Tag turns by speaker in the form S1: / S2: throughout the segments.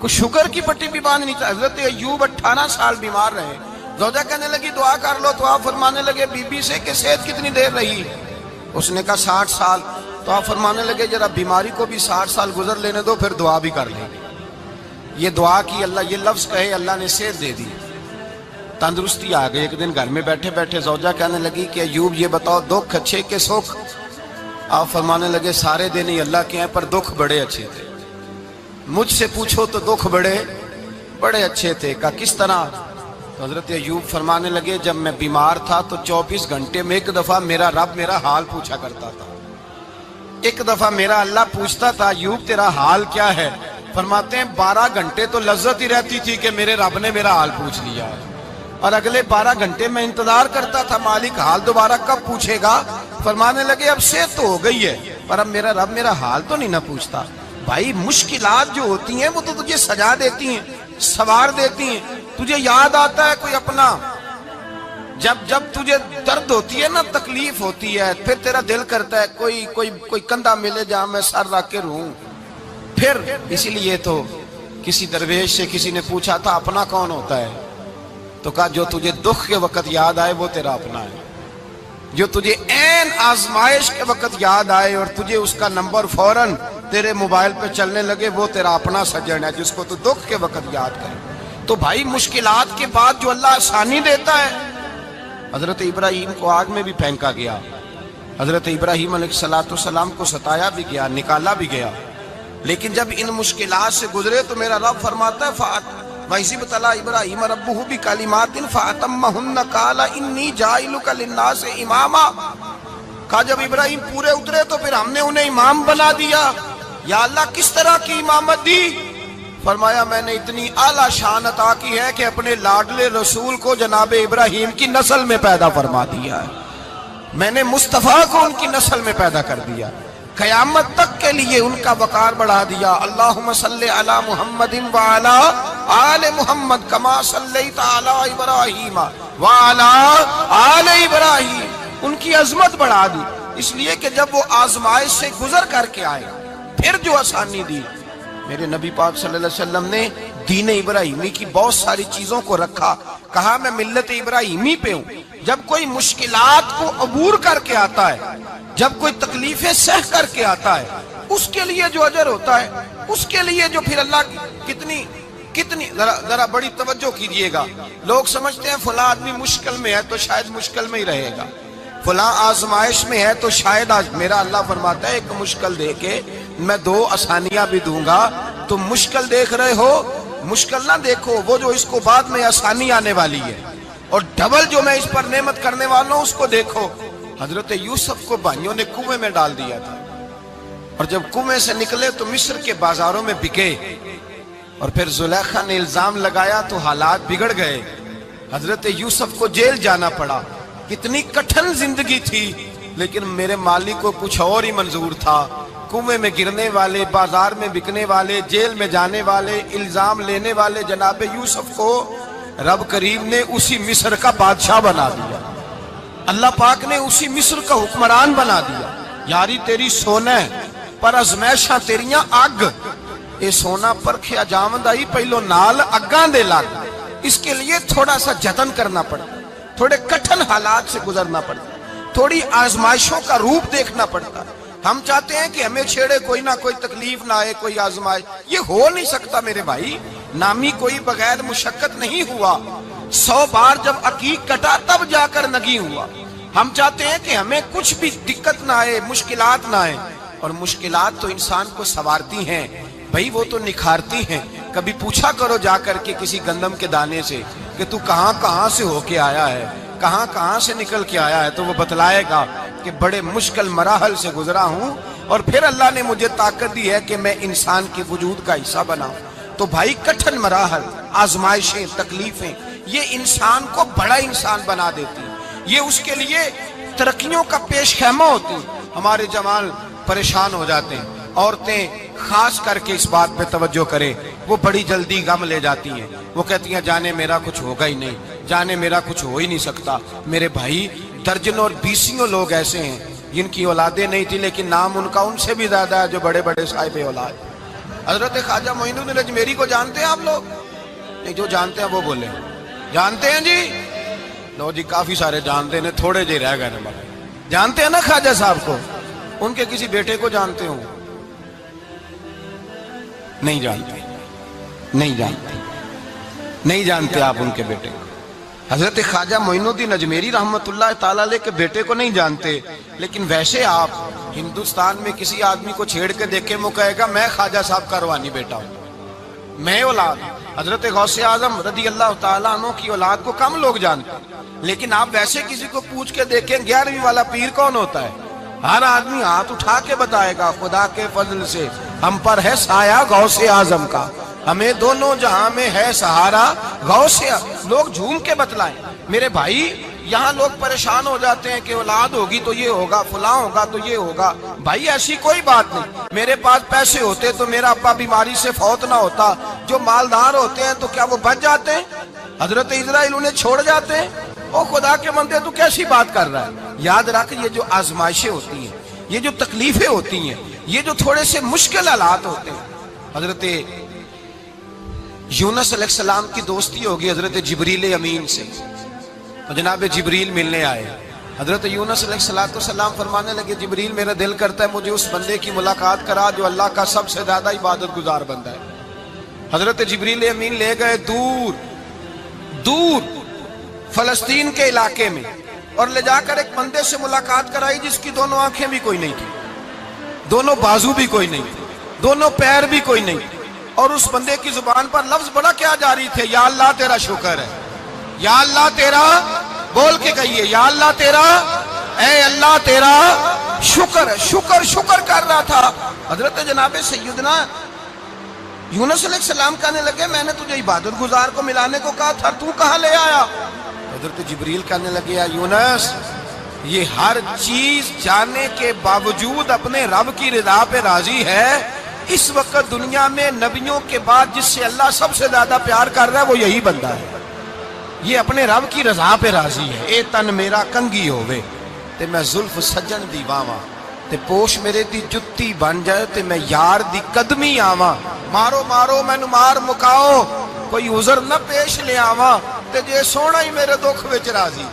S1: کوئی شوگر کی پٹی بھی باندھ نہیں تھا. حضرت ایوب 18 سال بیمار رہے. زوجہ کہنے لگی دعا کر لو, تو آپ فرمانے لگے بی بی سے کہ صحت کتنی دیر رہی؟ اس نے کہا 60 سال. تو آپ فرمانے لگے ذرا بیماری کو بھی 60 سال گزر لینے دو, پھر دعا بھی کر لیں گے. یہ دعا کی, اللہ یہ لفظ کہے, اللہ نے صحت دے دی, تندرستی آ گئی. ایک دن گھر میں بیٹھے بیٹھے زوجہ کہنے لگی کہ ایوب یہ بتاؤ دکھ اچھے کہ سکھ؟ آپ فرمانے لگے سارے دن ہی اللہ کے ہیں, پر دکھ بڑے اچھے تھے. مجھ سے پوچھو تو دکھ بڑے اچھے تھے. کہا کس طرح؟ تو حضرت ایوب فرمانے لگے جب میں بیمار تھا تو 24 گھنٹے میں ایک دفعہ میرا رب میرا حال پوچھا کرتا تھا. ایک دفعہ میرا اللہ پوچھتا تھا ایوب تیرا حال کیا ہے؟ فرماتے ہیں 12 گھنٹے تو لذت ہی رہتی تھی کہ میرے رب نے میرا حال پوچھ لیا ہے, اور اگلے 12 گھنٹے میں انتظار کرتا تھا مالک حال دوبارہ کب پوچھے گا. فرمانے لگے اب صحت تو ہو گئی ہے, پر اب میرا رب میرا حال تو نہیں نہ پوچھتا. بھائی مشکلات جو ہوتی ہیں وہ تو تجھے سجا دیتی ہیں, سوار دیتی ہیں. تجھے یاد آتا ہے کوئی اپنا, جب تجھے درد ہوتی ہے نا, تکلیف ہوتی ہے, پھر تیرا دل کرتا ہے کوئی کندھا ملے جہاں میں سر رکھ کے رہوں. پھر اسی لیے تو کسی درویش سے کسی نے پوچھا تھا اپنا کون ہوتا ہے؟ تو کہا جو تجھے دکھ کے وقت یاد آئے وہ تیرا اپنا ہے. جو تجھے عین آزمائش کے وقت یاد آئے اور تجھے اس کا نمبر فوراً تیرے موبائل پہ چلنے لگے, وہ تیرا اپنا سجن ہے جس کو تو دکھ کے وقت یاد کرے. تو بھائی مشکلات کے بعد جو اللہ آسانی دیتا ہے. حضرت ابراہیم کو آگ میں بھی پھینکا گیا, حضرت ابراہیم علیہ السلام کو ستایا بھی گیا, نکالا بھی گیا, لیکن جب ان مشکلات سے گزرے تو میرا رب فرماتا ہے وَإِذِ ابْتَلَىٰ إِبْرَاهِيمَ رَبُّهُ بِكَلِمَاتٍ فَأَتَمَّهُنَّ قَالَ إِنِّي جَاعِلُكَ لِلنَّاسِ إِمَامًا. کہا جب ابراہیم پورے اترے تو پھر ہم نے انہیں امام بنا دیا. یا اللہ کس طرح کی امامت دی؟ فرمایا میں نے اتنی اعلیٰ شان عطا کی ہے کہ اپنے لاڈلے رسول کو جناب ابراہیم کی نسل میں پیدا فرما دیا ہے. میں نے مصطفیٰ کو ان کی نسل میں پیدا کر دیا, قیامت تک کے لیے ان کا وقار بڑھا دیا. اللہم صلی علی محمد وعلی آل محمد کما صلیت علی ابراہیم وعلی آل ابراہیم. ان کی عظمت بڑھا دی, اس لیے کہ جب وہ آزمائش سے گزر کر کے آئے پھر جو آسانی دی. میرے نبی پاک صلی اللہ علیہ وسلم نے دین ابراہیمی کی بہت ساری چیزوں کو رکھا, کہا میں ملت ابراہیمی پہ ہوں. جب کوئی مشکلات کو عبور کر کے آتا ہے, جب کوئی تکلیفیں سہ کر کے آتا ہے, اس کے لیے جو اجر ہوتا ہے, اس کے لیے جو پھر اللہ کتنی ذرا بڑی توجہ کیجئے گا. لوگ سمجھتے ہیں فلاں آدمی مشکل میں ہے تو شاید مشکل میں ہی رہے گا, فلاں آزمائش میں ہے تو شاید میرا اللہ فرماتا ہے ایک مشکل دے کے میں 2 آسانیاں بھی دوں گا. تم مشکل دیکھ رہے ہو, مشکل نہ دیکھو, وہ جو اس کو بعد میں آسانی آنے والی ہے, اور ڈبل جو میں اس پر نعمت کرنے والا ہوں اس کو دیکھو. حضرت یوسف کو بھائیوں نے کنویں میں ڈال دیا تھا, اور جب کنویں سے نکلے تو مصر کے بازاروں میں بکے, اور پھر زلیخا نے الزام لگایا تو حالات بگڑ گئے. حضرت یوسف کو جیل جانا پڑا. کتنی کٹھن زندگی تھی, لیکن میرے مالک کو کچھ اور ہی منظور تھا. کنویں میں گرنے والے, بازار میں بکنے والے, جیل میں جانے والے, الزام لینے والے جناب یوسف کو رب کریم نے اسی مصر کا بادشاہ بنا دیا. اللہ پاک نے اسی مصر کا حکمران بنا دیا. یاری تیری سونا ہے پر ازمیشاں تیریاں اگ, اے سونا پرکھیا جاوند آئی پہلو نال اگاں دے لگ. اس کے لیے تھوڑا سا جتن کرنا پڑتا, تھوڑے کٹھن حالات سے گزرنا پڑتا, تھوڑی آزمائشوں کا روپ دیکھنا پڑتا. ہم چاہتے ہیں کہ ہمیں چھیڑے کوئی نہ کوئی تکلیف نہ آئے, کوئی آزمائش. یہ ہو نہیں سکتا میرے بھائی, نامی کوئی بغیر مشقت نہیں ہوا. 100 بار جب عقیق کٹا تب جا کر نگی ہوا. ہم چاہتے ہیں کہ ہمیں کچھ بھی دقت نہ آئے, مشکلات نہ آئے, اور مشکلات تو انسان کو سنوارتی ہیں بھائی, وہ تو نکھارتی ہیں. کبھی پوچھا کرو جا کر کے کسی گندم کے دانے سے کہ تو کہاں سے ہو کے آیا ہے, کہاں سے نکل کے آیا ہے, تو وہ بتلائے گا کہ بڑے مشکل مراحل سے گزرا ہوں, اور پھر اللہ نے مجھے طاقت دی ہے کہ میں انسان کے وجود کا حصہ بناؤں. تو بھائی کٹھن مراحل, آزمائشیں, تکلیفیں, یہ انسان کو بڑا انسان بنا دیتی ہیں. یہ اس کے لیے ترقیوں کا پیش خیمہ ہوتی ہیں. ہمارے جوان پریشان ہو جاتے ہیں, عورتیں خاص کر کے اس بات پہ توجہ کریں, وہ بڑی جلدی غم لے جاتی ہیں. وہ کہتی ہیں جانے میرا کچھ ہوگا ہی نہیں, جانے میرا کچھ ہو ہی نہیں سکتا. میرے بھائی درجنوں اور بیسیوں لوگ ایسے ہیں جن کی اولادیں نہیں تھی, لیکن نام ان کا ان سے بھی زیادہ ہے جو بڑے بڑے صاحب اولاد. حضرت خواجہ معین الدین اجمیری کو جانتے ہیں آپ لوگ؟ نہیں، جو جانتے ہیں وہ بولے جانتے ہیں جی؟ لو جی، کافی سارے جانتے ہیں، تھوڑے جی رہ گئے نا۔ جانتے ہیں نا خواجہ صاحب کو؟ ان کے کسی بیٹے کو جانتے ہوں؟ نہیں جانتے، نہیں جانتے، نہیں جانتے آپ ان کے بیٹے کو۔ حضرت خواجہ معین الدین اجمیری رحمت اللہ تعالیٰ علیہ کے بیٹے کو نہیں جانتے، لیکن ویسے آپ ہندوستان میں کسی آدمی کو چھیڑ کے دیکھیں، وہ کہے گا میں خواجہ صاحب کا روحانی بیٹا ہوں، میں اولاد۔ حضرت غوث اعظم رضی اللہ تعالیٰ عنہ کی اولاد کو کم لوگ جانتے ہیں، لیکن آپ ویسے کسی کو پوچھ کے دیکھیں 11ویں والا پیر کون ہوتا ہے، ہر آدمی ہاتھ اٹھا کے بتائے گا خدا کے فضل سے ہم پر ہے سایہ غوث اعظم کا، ہمیں دونوں جہاں میں ہے سہارا غوث اعظم۔ لوگ جھوم کے بتلائیں میرے بھائی، یہاں لوگ پریشان ہو جاتے ہیں کہ اولاد ہوگی تو یہ ہوگا، فلاں ہوگا تو یہ ہوگا۔ بھائی ایسی کوئی بات نہیں، میرے پاس پیسے ہوتے تو میرا ابا بیماری سے فوت نہ ہوتا۔ جو مالدار ہوتے ہیں تو کیا وہ بچ جاتے ہیں؟ حضرت اسرائیل انہیں چھوڑ جاتے ہیں؟ او خدا کے بندے، تو کیسی بات کر رہا ہے؟ یاد رکھ، یہ جو آزمائشیں ہوتی ہیں، یہ جو تکلیفیں ہوتی ہیں، یہ جو تھوڑے سے مشکل حالات ہوتے ہیں۔ حضرت یونس علیہ السلام کی دوستی ہوگی حضرت جبریل امین سے، جناب جبریل ملنے آئے۔ حضرت یونس علیہ السلام فرمانے لگے جبریل میرا دل کرتا ہے مجھے اس بندے کی ملاقات کرا جو اللہ کا سب سے زیادہ عبادت گزار بندہ ہے۔ حضرت جبریل امین لے گئے دور دور فلسطین کے علاقے میں، اور لے جا کر ایک بندے سے ملاقات کرائی جس کی دونوں آنکھیں بھی کوئی نہیں تھی، دونوں بازو بھی کوئی نہیں تھی، دونوں پیر بھی کوئی نہیں تھی، اور اس بندے کی زبان پر لفظ بڑا کیا جاری تھے، یا اللہ تیرا شکر ہے، یا اللہ تیرا، بول کے کہیے یا اللہ تیرا، اے اللہ تیرا شکر ہے۔ شکر شکر کر رہا تھا۔ حضرت جناب سیدنا یونس علیہ السلام کہنے لگے میں نے تجھے عبادت گزار کو ملانے کو کہا تھا، تو کہاں لے آیا؟ حضرت جبریل کہنے لگے یا یونس، یہ ہر چیز جانے کے باوجود اپنے رب کی رضا پہ راضی ہے۔ اس وقت دنیا میں نبیوں کے بعد جس سے اللہ سب سے زیادہ پیار کر رہا ہے وہ یہی بندہ ہے، یہ اپنے رب کی رضا پہ راضی ہے۔ اے تن میرا کنگی ہووے تے میں زلف سجن دی واواں، تے پوش میرے دی جتی بن جائے تے میں یار دی قدمی آواں، مارو مارو مینو مار مکاؤ کوئی عذر نہ پیش لے آواں، تے جے سونا ہی میرے دکھ وچ راضی،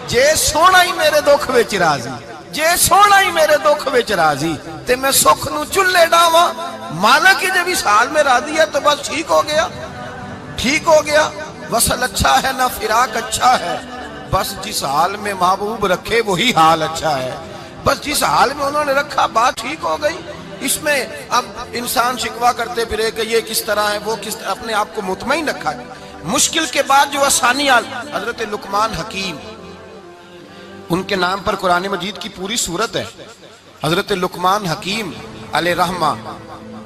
S1: جے سونا ہی میرے دکھ وچ راضی، جے سونا ہی میرے دکھ وچ راضی تے میں سکھ نو چلے ڈاواں۔ مالک کی جب اس حال میں راضی ہے تو بس ٹھیک ہو گیا، ٹھیک ہو گیا۔ وصل اچھا ہے نہ فراق اچھا ہے، بس جس حال میں محبوب رکھے وہی حال اچھا ہے، بس جس حال میں انہوں نے رکھا بات ٹھیک ہو گئی۔ اس میں اب انسان شکوا کرتے پھرے کہ یہ کس طرح ہے وہ کس طرح، اپنے آپ کو مطمئن رکھا ہے۔ مشکل کے بعد جو آسانی آل، حضرت لقمان حکیم، ان کے نام پر قرآن مجید کی پوری سورت ہے۔ حضرت لقمان حکیم علیہ رحمہ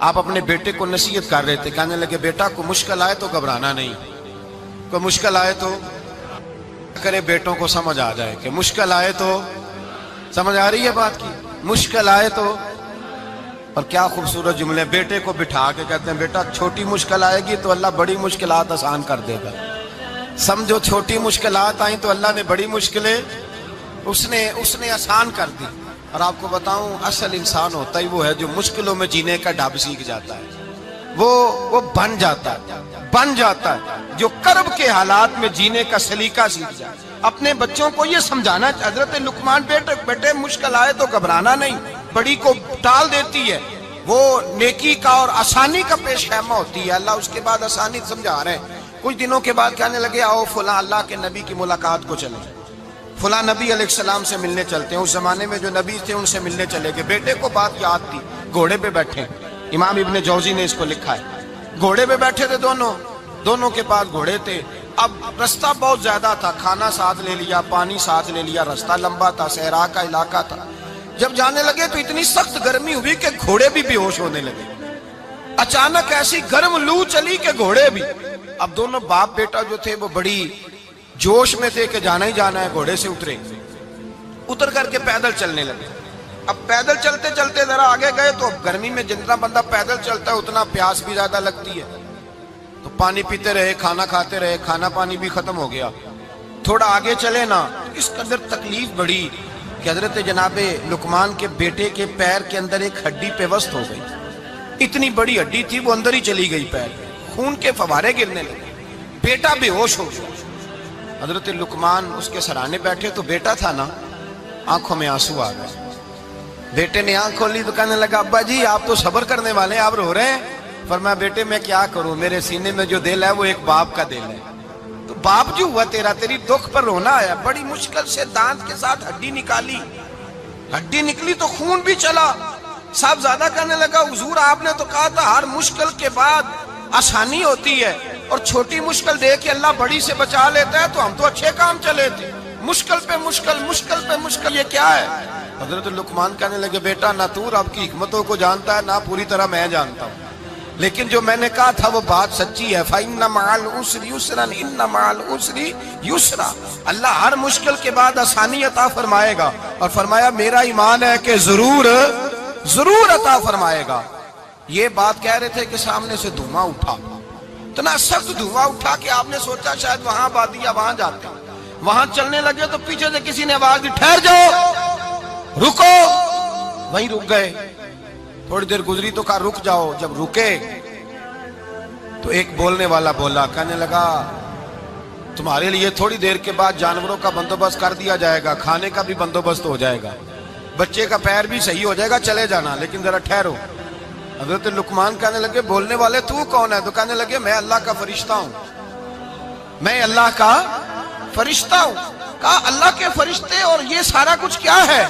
S1: آپ اپنے بیٹے کو نصیحت کر رہے تھے، کہنے لگے بیٹا کو مشکل آئے تو گھبرانا نہیں، کوئی مشکل آئے تو کرے بیٹوں کو سمجھ آ جائے کہ مشکل آئے تو، سمجھ آ رہی ہے بات کی، مشکل آئے تو۔ اور کیا خوبصورت جملے، بیٹے کو بٹھا کے کہتے ہیں بیٹا چھوٹی مشکل آئے گی تو اللہ بڑی مشکلات آسان کر دے گا، سمجھو چھوٹی مشکلات آئیں تو اللہ نے بڑی مشکلیں اس نے آسان کر دی۔ اور آپ کو بتاؤں اصل انسان ہوتا ہی وہ ہے جو مشکلوں میں جینے کا ڈھب سیکھ جاتا ہے، وہ بن جاتا ہے جو کرب کے حالات میں جینے کا سلیقہ سیکھ جائے۔ اپنے بچوں کو یہ سمجھانا، حضرت لقمان بیٹے مشکل آئے تو گھبرانا نہیں، بڑی کو ٹال دیتی ہے، وہ نیکی کا اور آسانی کا پیش خیمہ ہوتی ہے، اللہ اس کے بعد آسانی سمجھا رہے ہیں۔ کچھ دنوں کے بعد کہنے لگے آؤ فلاں اللہ کے نبی کی ملاقات کو چلیں، فلاں نبی علیہ السلام سے ملنے چلتے ہیں۔ اس زمانے میں جو نبی تھے ان سے ملنے چلے گئے، بیٹے کو بات یاد تھی، گھوڑے پہ بیٹھے، امام ابن جوزی نے اس کو لکھا ہے، گھوڑے پہ بیٹھے تھے دونوں کے پاس گھوڑے تھے۔ اب رستہ بہت زیادہ تھا، کھانا ساتھ لے لیا، پانی ساتھ لے لیا، رستہ لمبا تھا، صحرا کا علاقہ تھا۔ جب جانے لگے تو اتنی سخت گرمی ہوئی کہ گھوڑے بھی بے ہوش ہونے لگے، اچانک ایسی گرم لو چلی کہ گھوڑے بھی۔ اب دونوں باپ بیٹا جو تھے وہ بڑی جوش میں تھے کہ جانا ہی جانا ہے، گھوڑے سے اتر کر کے پیدل چلنے لگے۔ اب پیدل چلتے چلتے ذرا آگے گئے تو گرمی میں جتنا بندہ پیدل چلتا ہے اتنا پیاس بھی زیادہ لگتی ہے، تو پانی پیتے رہے، کھانا کھاتے رہے، کھانا پانی بھی ختم ہو گیا۔ تھوڑا آگے چلے نا، اس قدر تکلیف بڑی کہ حضرت جناب لقمان کے بیٹے کے پیر کے اندر ایک ہڈی پیوست ہو گئی، اتنی بڑی ہڈی تھی وہ اندر ہی چلی گئی پیر، خون کے فوارے گرنے لگے، بیٹا بے ہوش ہو گیا۔ حضرت لقمان اس کے سرانے بیٹھے تو بیٹا تھا نا، آنکھوں میں آنسو آ گئے۔ بیٹے نے آنکھ کھولی تو کہنے لگا ابا جی آپ تو صبر کرنے والے ہیں، آپ رو رہے ہیں۔ فرمایا بیٹے میں کیا کروں، میرے سینے میں جو دل ہے وہ ایک باپ کا دل ہے، تو باپ جو ہوا تیرا، تیری دکھ پر رونا آیا۔ بڑی مشکل سے دانت کے ساتھ ہڈی نکالی، ہڈی نکلی تو خون بھی چلا۔ صاحب زیادہ کہنے لگا حضور آپ نے تو کہا تھا ہر مشکل کے بعد آسانی ہوتی ہے، اور چھوٹی مشکل دے کے اللہ بڑی سے بچا لیتا ہے، تو ہم تو اچھے کام چلے تھے، مشکل پہ مشکل، مشکل پہ مشکل، یہ کیا ہے؟ حضرت لقمان کہنے لگے بیٹا نہ تو رب کی حکمتوں کو جانتا ہے، نہ پوری طرح میں جانتا ہوں، لیکن جو میں نے کہا تھا وہ بات سچی ہے۔ فَإِنَّ مَعَ الْعُسْرِ يُسْرًا إِنَّ مَعَ الْعُسْرِ يُسْرًا، اللہ ہر مشکل کے بعد آسانی عطا فرمائے گا، اور فرمایا میرا ایمان ہے کہ ضرور ضرور عطا فرمائے گا۔ یہ بات کہہ رہے تھے کہ سامنے سے دھواں اٹھا، اتنا سخت دھواں اٹھا کہ آپ نے سوچا شاید وہاں آبادی ہے، وہاں جاتے ہیں۔ وہاں چلنے لگے تو پیچھے سے کسی نے آواز دی ٹھہر جاؤ، رکو، وہیں رک گئے۔ تھوڑی دیر گزری تو کہا رک جاؤ، جب رکے تو ایک بولنے والا بولا، کہنے لگا تمہارے لیے تھوڑی دیر کے بعد جانوروں کا بندوبست کر دیا جائے گا، کھانے کا بھی بندوبست ہو جائے گا، بچے کا پیر بھی صحیح ہو جائے گا، چلے جانا، لیکن ذرا ٹھہرو۔ حضرت لقمان کہنے لگے بولنے والے تو کون ہے؟ تو کہنے لگے میں اللہ کا فرشتہ ہوں، میں اللہ کا فرشتہ ہوں۔ کہا اللہ کے فرشتے اور یہ سارا کچھ کیا ہے؟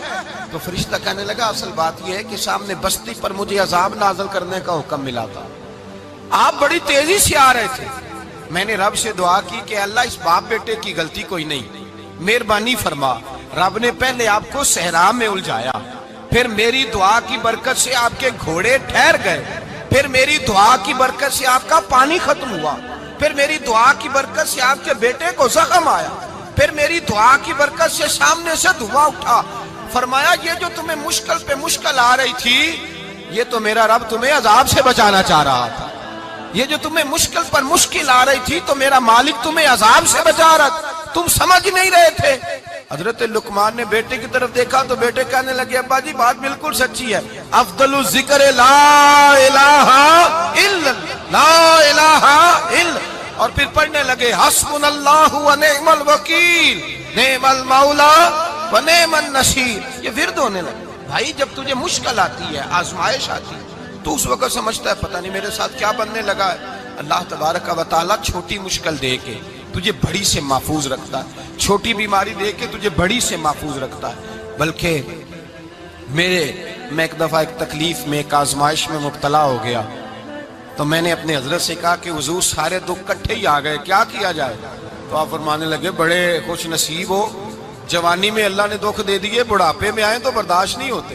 S1: تو فرشتہ کہنے لگا اصل بات یہ ہے کہ سامنے بستی پر مجھے عذاب نازل کرنے کا حکم ملا تھا، آپ بڑی تیزی سے آ رہے تھے، میں نے رب سے دعا کی کہ اللہ اس باپ بیٹے کی غلطی کوئی نہیں، مہربانی فرما۔ رب نے پہلے آپ کو صحرا میں الجھایا، پھر میری دعا کی برکت سے آپ کے گھوڑے ٹھہر گئے، پھر میری دعا کی برکت سے آپ کا پانی ختم ہوا، پھر میری دعا کی برکت سے آپ کے بیٹے کو زخم آیا، پھر میری دعا کی برکت سے سامنے سے دھواں اٹھا۔ فرمایا یہ جو تمہیں مشکل پہ مشکل آ رہی تھی، یہ تو میرا رب تمہیں عذاب سے بچانا چاہ رہا تھا، یہ جو تمہیں مشکل پر مشکل آ رہی تھی تو میرا مالک تمہیں عذاب سے بچا رہا تھا، تم سمجھ نہیں رہے تھے۔ حضرت لقمان نے بیٹے کی طرف دیکھا تو بیٹے کہنے لگے ابا جی بات بالکل سچی ہے، افضل الذکر لا الہ الا لا الہ الا، اور پھر پڑھنے لگے حسبنا اللہ و نعم الوکیل نعم المولا و نعم النصیر۔ یہ ورد ہونے لگے۔ بھائی جب تجھے مشکل آتی ہے، آزمائش آتی ہے، تو اس وقت سمجھتا ہے پتہ نہیں میرے ساتھ کیا بننے لگا ہے۔ اللہ تبارک و تعالیٰ چھوٹی مشکل دے کے تجھے بڑی سے محفوظ رکھتا ہے، چھوٹی بیماری دے کے تجھے بڑی سے محفوظ رکھتا ہے۔ بلکہ میں ایک دفعہ ایک تکلیف میں، ایک آزمائش میں مبتلا ہو گیا، تو میں نے اپنے حضرت سے کہا کہ حضور سارے دکھ کٹھے ہی آ گئے، کیا کیا جائے؟ تو آپ فرمانے لگے بڑے خوش نصیب ہو، جوانی میں اللہ نے دکھ دے دیے، بڑھاپے میں آئے تو برداشت نہیں ہوتے،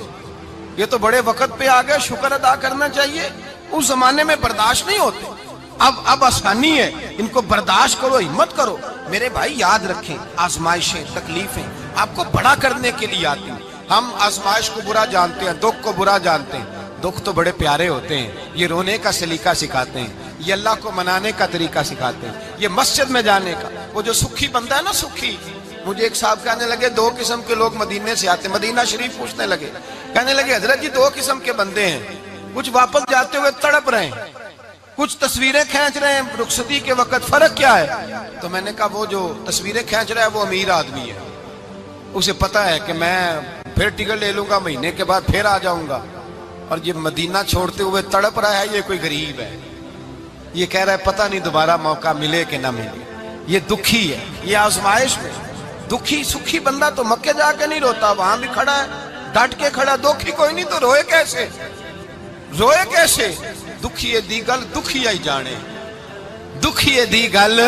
S1: یہ تو بڑے وقت پہ آ گئے، شکر ادا کرنا چاہیے، اس زمانے میں برداشت نہیں ہوتے، اب آسانی ہے، ان کو برداشت کرو، ہمت کرو۔ میرے بھائی یاد رکھیں آزمائشیں، تکلیفیں آپ کو بڑا کرنے کے لیے آتی ہیں۔ ہم آزمائش کو برا جانتے ہیں، دکھ کو برا جانتے ہیں، دکھ تو بڑے پیارے ہوتے ہیں، یہ رونے کا سلیقہ سکھاتے ہیں، یہ اللہ کو منانے کا طریقہ سکھاتے ہیں، یہ مسجد میں جانے کا۔ وہ جو سکھی بندہ ہے نا، سکھی، مجھے ایک صاحب کہنے لگے دو قسم کے لوگ مدینے سے آتے، مدینہ شریف پوچھنے لگے، کہنے لگے حضرت جی دو قسم کے بندے ہیں، کچھ واپس جاتے ہوئے تڑپ رہے ہیں، کچھ تصویریں کھینچ رہے ہیں رخصتی کے وقت، فرق کیا ہے؟ تو میں نے کہا وہ جو تصویریں کھینچ رہا ہے وہ امیر آدمی ہے، اسے پتہ ہے کہ میں پھر ٹکٹ لے لوں گا، مہینے کے بعد پھر آ جاؤں گا، اور یہ مدینہ چھوڑتے ہوئے تڑپ رہا ہے، یہ کوئی غریب ہے، یہ کہہ رہا ہے پتہ نہیں دوبارہ موقع ملے کہ نہ ملے، یہ دکھی ہے، یہ آزمائش میں دکھی۔ سکھی بندہ تو مکے جا کے نہیں روتا، وہاں بھی کھڑا ہے، ڈٹ کے کھڑا، دکھی کوئی نہیں تو روئے کیسے؟ روئے کیسے؟ دکھیے دی گل دکھی آئی جانے، دکھیے دی گل،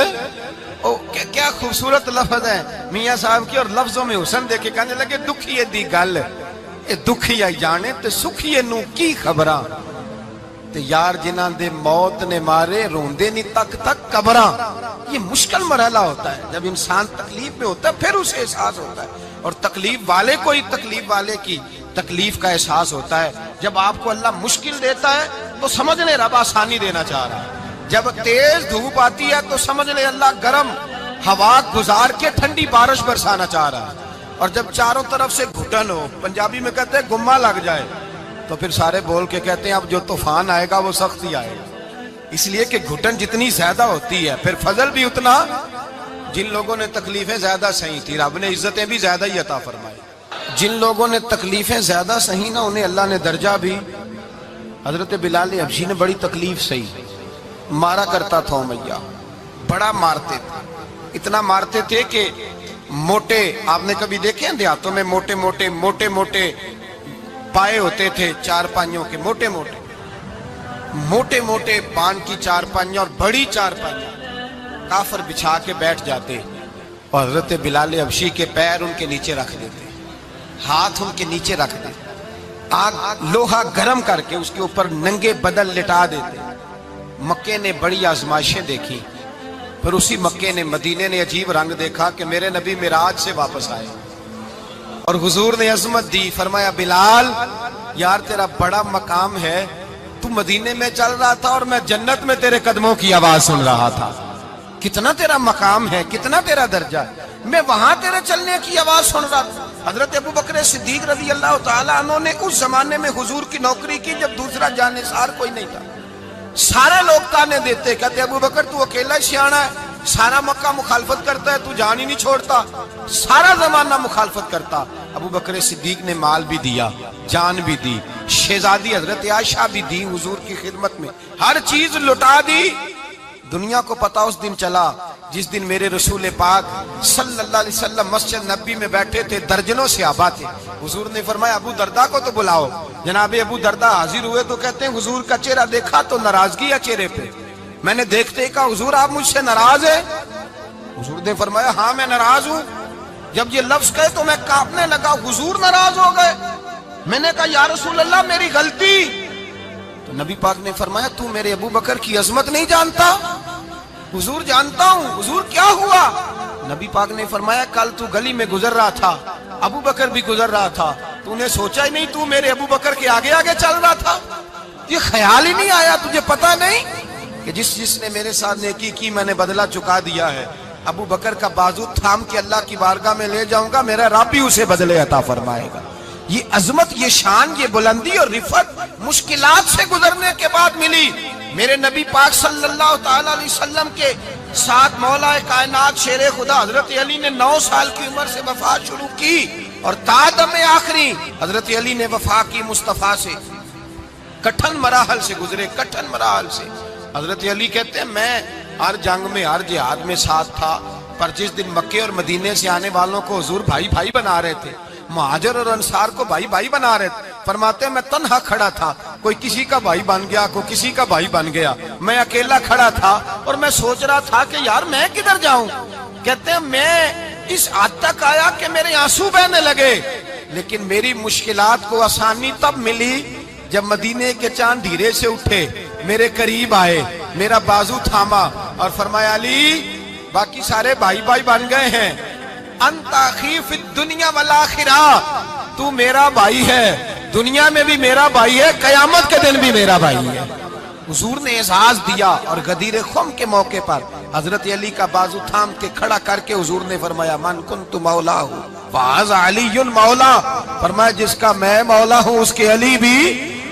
S1: کیا خوبصورت لفظ ہے میاں صاحب کی، اور لفظوں میں حسن دیکھے، کہنے لگے دکھیے دی گل اے دکھی آئی جانے، تے سکھیے نو کی خبراں، تے یار جنہاں دے موت نے مارے روندے نہیں تک تک قبراں۔ یہ مشکل مرحلہ ہوتا ہے، جب انسان تکلیف میں ہوتا ہے پھر اسے احساس ہوتا ہے، اور تکلیف والے کو ہی تکلیف والے کی تکلیف کا احساس ہوتا ہے۔ جب آپ کو اللہ مشکل دیتا ہے تو سمجھ لیں رب آسانی دینا چاہ رہا ہے، جب تیز دھوپ آتی ہے تو سمجھ لیں اللہ گرم ہوا گزار کے ٹھنڈی بارش برسانا چاہ رہا ہے، اور جب چاروں طرف سے گھٹن ہو، پنجابی میں کہتے ہیں گمہ لگ جائے، تو پھر سارے بول کے کہتے ہیں اب جو طوفان آئے گا وہ سخت ہی آئے گا، اس لیے کہ گھٹن جتنی زیادہ ہوتی ہے پھر فضل بھی اتنا۔ جن لوگوں نے تکلیفیں زیادہ سہی تھی رب نے عزتیں بھی زیادہ ہی عطا فرمائی، جن لوگوں نے تکلیفیں زیادہ سہی نا انہیں اللہ نے درجہ بھی۔ حضرت بلال حبشی نے بڑی تکلیف سہی، مارا کرتا تھا امیہ، بڑا مارتے تھے، اتنا مارتے تھے کہ موٹے، آپ نے کبھی دیکھے ہیں دیہاتوں میں موٹے موٹے پائے ہوتے تھے چار پائیوں کے، موٹے موٹے پان کی چار پائیاں اور بڑی چار پائیاں کافر بچھا کے بیٹھ جاتے اور حضرت بلال حبشی کے پیر ان کے نیچے رکھ دیتے، ہاتھ ان کے نیچے رکھ دیتے، آگ لوہا گرم کر کے اس کے اوپر ننگے بدن لٹا دیتے۔ مکے نے بڑی آزمائشیں دیکھی، پھر اسی مکے نے مدینے نے عجیب رنگ دیکھا کہ میرے نبی معراج سے واپس آئے اور حضور نے عظمت دی، فرمایا بلال یار تیرا بڑا مقام ہے، تو مدینے میں چل رہا تھا اور میں جنت میں تیرے قدموں کی آواز سن رہا تھا، کتنا تیرا مقام ہے، کتنا تیرا درجہ ہے، میں وہاں تیرے چلنے کی آواز سن رہا تھا۔ حضرت ابو بکر صدیق رضی اللہ تعالیٰ عنہ نے اس زمانے میں حضور کی نوکری کی جب دوسرا جانثار کوئی نہیں تھا، سارے لوگ تانے دیتے، کہتے ابو بکر تو اکیلا ہی سیاںا ہے، سارا مکہ مخالفت کرتا ہے، تو جان ہی نہیں چھوڑتا، سارا زمانہ مخالفت کرتا۔ ابو بکر صدیق نے مال بھی دیا، جان بھی دی، شہزادی حضرت عائشہ بھی دی حضور کی خدمت میں، ہر چیز لٹا دی۔ دنیا کو پتا اس دن چلا جس دن میرے رسول پاک صلی اللہ علیہ وسلم مسجد نبی میں بیٹھے تھے، درجنوں صحابہ تھے، حضور نے فرمایا ابو دردہ کو تو بلاؤ۔ جناب ابو دردہ حاضر ہوئے تو کہتے ہیں حضور کا چہرہ دیکھا تو ناراضگی ہے چہرے پہ، میں نے دیکھتے کہا حضور آپ مجھ سے ناراض ہیں؟ حضور نے فرمایا ہاں میں ناراض ہوں۔ جب یہ لفظ کہے تو میں کانپنے لگا، حضور ناراض ہو گئے؟ میں نے کہا یا رسول اللہ میری غلطی۔ تو نبی پاک نے فرمایا تو میرے ابو بکر کی عظمت نہیں جانتا؟ حضور جانتا ہوں۔ حضور کیا ہوا؟ نبی پاک نے فرمایا کل تو گلی میں گزر رہا تھا، ابو بکر بھی گزر رہا تھا، تو نے سوچا ہی نہیں تو میرے ابو بکر کے آگے آگے چل رہا تھا، یہ خیال ہی نہیں آیا تجھے پتا نہیں کہ جس نے میرے ساتھ نیکی کی میں نے بدلہ چکا دیا ہے، ابو بکر کا بازو تھام کے اللہ کی بارگاہ میں لے جاؤں گا، میرا رب بھی اسے بدلے عطا فرمائے گا۔ یہ عظمت، یہ شان، یہ بلندی اور رفعت مشکلات سے گزرنے کے بعد ملی۔ میرے نبی پاک صلی اللہ تعالی علیہ وسلم کے ساتھ مولا کائنات شیر خدا حضرت علی نے 9 سال کی عمر سے وفات شروع کی اور تا دم آخری حضرت علی نے وفا کی مصطفیٰ سے، کٹھن مراحل سے گزرے، کٹھن مراحل سے۔ حضرت علی کہتے ہیں میں ہر جنگ میں ہر جہاد میں ساتھ تھا، پر جس دن مکے اور مدینے سے آنے والوں کو حضور بھائی بھائی بنا رہے تھے، مہاجر اور انصار کو بھائی بھائی بنا رہے تھے، فرماتے ہیں میں تنہا کھڑا تھا، کوئی کسی کا بھائی بن گیا، کوئی کسی کا بھائی بن گیا، میں اکیلا کھڑا تھا اور میں سوچ رہا تھا کہ یار میں کدھر جاؤں۔ کہتے ہیں میں اس حد تک آیا کہ میرے آنسو بہنے لگے، لیکن میری مشکلات کو آسانی تب ملی جب مدینے کے چاند دھیرے سے اٹھے، میرے قریب آئے، میرا بازو تھاما اور فرمایا علی باقی سارے بھائی بھائی بن گئے ہیں، انت اخی فی الدنیا والآخرہ، تو میرا بھائی ہے، دنیا میں بھی میرا بھائی ہے، قیامت کے دن بھی میرا بھائی ہے۔ حضور نے اعزاز دیا اور غدیر خم کے موقع پر حضرت علی کا بازو تھام کے کھڑا کر کے حضور نے فرمایا من کنت مولا ہوں فہذا علی مولا، فرمایا جس کا میں مولا ہوں اس کے علی بھی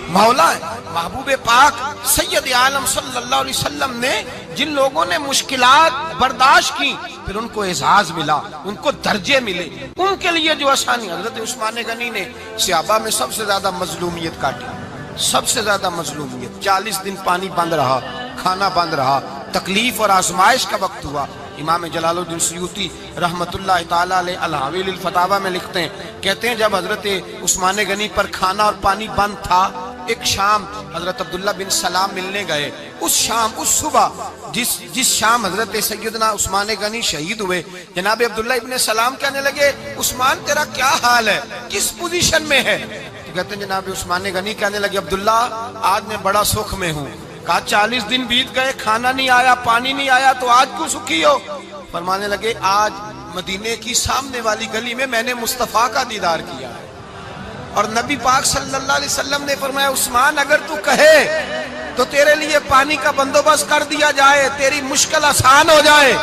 S1: مولا ہے۔ محبوب پاک سید عالم صلی اللہ علیہ وسلم نے جن لوگوں نے مشکلات برداشت کی پھر ان کو اعزاز ملا، ان کو درجے ملے، ان کے لیے جو آسانی۔ حضرت عثمان غنی نے صحابہ میں سب سے زیادہ مظلومیت کاٹی، سب سے زیادہ مظلومیت، 40 دن پانی بند رہا، کھانا بند رہا، تکلیف اور آزمائش کا وقت ہوا۔ امام جلال الدین سیوطی رحمت اللہ تعالیٰ علیہ الحاوی للفتاوی میں لکھتے ہیں، کہتے ہیں جب حضرت عثمان غنی پر کھانا اور پانی بند تھا، ایک شام حضرت عبداللہ بن سلام ملنے گئے، اس شام، اس صبح جس شام حضرت سیدنا عثمان غنی شہید ہوئے، جناب عبداللہ ابن سلام کہنے لگے عثمان تیرا کیا حال ہے، کس پوزیشن میں ہے؟ تو کہتے ہیں جناب عثمان غنی کہنے لگے عبداللہ آج میں بڑا سکھ میں ہوں۔ کہا 40 دن بیت گئے، کھانا نہیں آیا، پانی نہیں آیا، تو آج کیوں سکھی ہو؟ فرمانے لگے آج مدینے کی سامنے والی گلی میں نے مصطفیٰ کا دیدار کیا ہے، اور نبی پاک صلی اللہ علیہ وسلم نے فرمایا عثمان اگر تو کہے تو تیرے لیے پانی کا بندوبست کر دیا جائے، تیری مشکل آسان ہو جائے،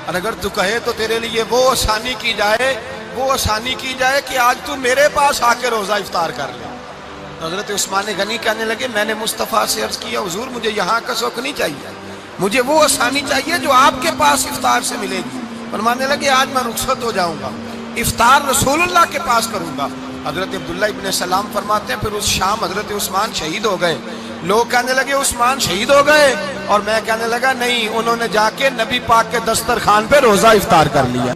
S1: اور اگر تو کہے تو تیرے لیے وہ آسانی کی جائے کہ آج تو میرے پاس آ کے روزہ افطار کر لے۔ حضرت عثمان غنی کہنے لگے میں نے مصطفیٰ سے عرض کیا حضور مجھے یہاں کا سوق نہیں چاہیے، مجھے وہ آسانی چاہیے جو آپ کے پاس افطار سے ملے گی۔ فرمانے لگے آج میں رخصت ہو جاؤں گا، افطار رسول اللہ کے پاس کروں گا۔ حضرت عبداللہ ابن سلام فرماتے ہیں پھر اس شام حضرت عثمان شہید ہو گئے۔ لوگ کہنے لگے عثمان شہید ہو گئے، اور میں کہنے لگا نہیں، انہوں نے جا کے نبی پاک کے دسترخوان پہ روزہ افطار کر لیا۔